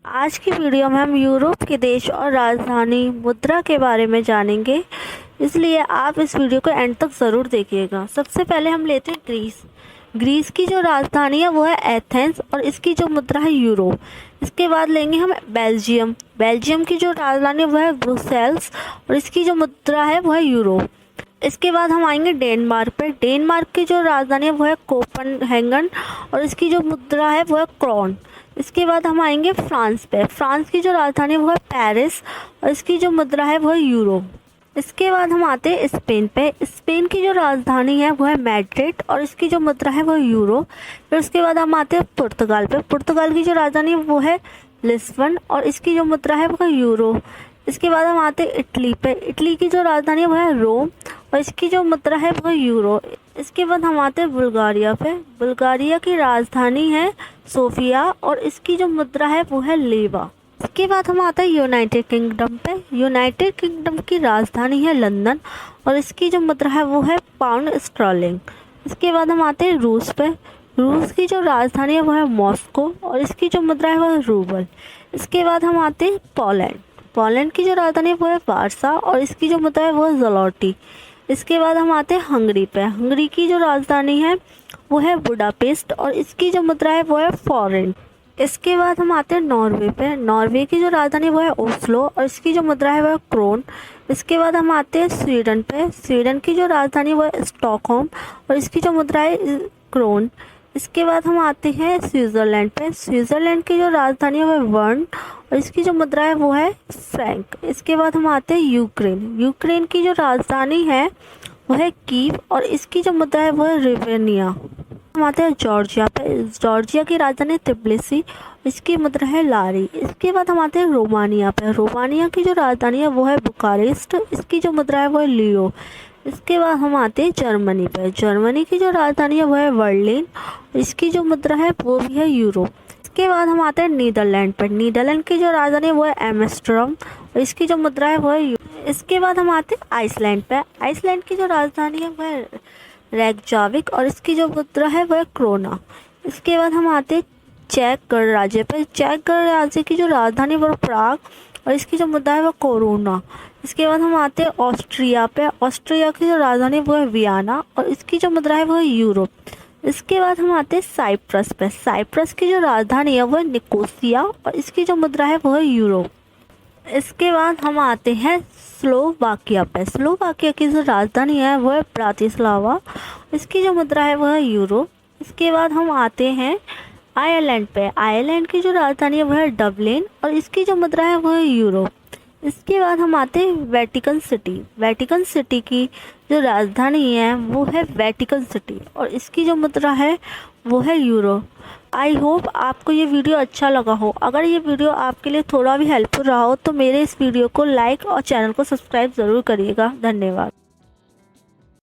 आज की वीडियो में हम यूरोप के देश और राजधानी मुद्रा के बारे में जानेंगे, इसलिए आप इस वीडियो को एंड तक ज़रूर देखिएगा। सबसे पहले हम लेते हैं ग्रीस। ग्रीस की जो राजधानी है वो है एथेंस और इसकी जो मुद्रा है यूरो। इसके बाद लेंगे हम बेल्जियम। बेल्जियम की जो राजधानी है वो है ब्रुसेल्स और इसकी जो मुद्रा है वो है यूरो। इसके बाद हम आएंगे डेनमार्क पे। डेनमार्क की जो राजधानी है वो है कोपनहेगन और इसकी जो मुद्रा है वो है क्रोन। इसके बाद हम आएंगे फ्रांस पे। फ्रांस की जो राजधानी है वो है पेरिस और इसकी जो मुद्रा है वो है यूरो। इसके बाद हम आते हैं स्पेन पे। स्पेन की जो राजधानी है वो है मैड्रिड और इसकी जो मुद्रा है वो है यूरो। फिर उसके बाद हम आते हैं पुर्तगाल पे। पुर्तगाल की जो राजधानी है वो है लिस्बन और इसकी जो मुद्रा है वो है यूरो। इसके बाद हम आते हैं इटली पे। इटली की जो राजधानी है वो है रोम और इसकी जो मुद्रा है वो है यूरो। इसके बाद हम आते हैं बुल्गारिया पे। बुल्गारिया की राजधानी है सोफिया और इसकी जो मुद्रा है वो है लीवा। इसके बाद हम आते हैं यूनाइटेड किंगडम पे। यूनाइटेड किंगडम की राजधानी है लंदन और इसकी जो मुद्रा है वो है पाउंड स्टर्लिंग। इसके बाद हम आते हैं रूस पे। रूस की जो राजधानी है वो है मॉस्को और इसकी जो मुद्रा है वो है रूबल। इसके बाद हम आते हैं पोलैंड। पोलैंड की जो राजधानी है वो है वारसा और इसकी जो मुद्रा है वो है ज़लोटी। इसके बाद हम आते हैं हंगरी पे। हंगरी की जो राजधानी है वो है बुडापेस्ट और इसकी जो मुद्रा है वो है फॉरेन। इसके बाद हम आते हैं नॉर्वे पे। नॉर्वे की जो राजधानी है वो है ओस्लो और इसकी जो मुद्रा है वो है क्रोन। इसके बाद हम आते हैं स्वीडन पे। स्वीडन की जो राजधानी है वो है स्टॉकहोम और इसकी जो मुद्रा है क्रोन। इसके बाद हम आते हैं स्विट्ज़रलैंड पे। स्विट्ज़रलैंड की जो राजधानी है वो है बर्न और इसकी जो मुद्रा है वो है फ्रैंक। इसके बाद हम आते हैं यूक्रेन। यूक्रेन की जो राजधानी है वो है कीव और इसकी जो मुद्रा है वो है रिवेनिया। हम आते हैं जॉर्जिया पे। जॉर्जिया की राजधानी तिब्लिसी, इसकी मुद्रा है लारी। इसके बाद हम आते हैं रोमानिया पे। रोमानिया की जो राजधानी है वो है बुकारेस्ट, इसकी जो मुद्रा है वो है लियो। इसके बाद हम आते हैं जर्मनी पे। जर्मनी की जो राजधानी है वो है बर्लिन, इसकी जो मुद्रा है वो भी है यूरो। इसके बाद हम आते हैं नीदरलैंड पर। नीदरलैंड की जो राजधानी है वो है एम्स्टर्डम और इसकी जो मुद्रा है वो है यूरो। इसके बाद हम आते हैं आइसलैंड पे। आइसलैंड की जो राजधानी है वो है रेकजाविक और इसकी जो मुद्रा है वो है क्रोना। इसके बाद हम आते हैं चेक गणराज्य पे। चेक गणराज्य की जो राजधानी है वो प्राग और इसकी जो मुद्रा है वो कोरोना। इसके बाद हम आते हैं ऑस्ट्रिया पे। ऑस्ट्रिया की जो राजधानी है वो है वियना और इसकी जो मुद्रा है वो है यूरो। इसके बाद हम आते हैं साइप्रस पे। साइप्रस की जो राजधानी है वो है निकोसिया और इसकी जो मुद्रा है वो है यूरो। इसके बाद हम आते हैं स्लोवाकिया पे। स्लोवाकिया की जो राजधानी है वो है ब्रातिस्लावा, इसकी जो मुद्रा है वो है यूरो। इसके बाद हम आते हैं आयरलैंड पे। आयरलैंड की जो राजधानी है वो है डबलिन और इसकी जो मुद्रा है वो है यूरो। इसके बाद हम आते हैं वेटिकन सिटी। वेटिकन सिटी की जो राजधानी है वो है वेटिकन सिटी और इसकी जो मुद्रा है वो है यूरो। आई होप आपको ये वीडियो अच्छा लगा हो। अगर ये वीडियो आपके लिए थोड़ा भी हेल्पफुल रहा हो तो मेरे इस वीडियो को लाइक और चैनल को सब्सक्राइब ज़रूर करिएगा। धन्यवाद।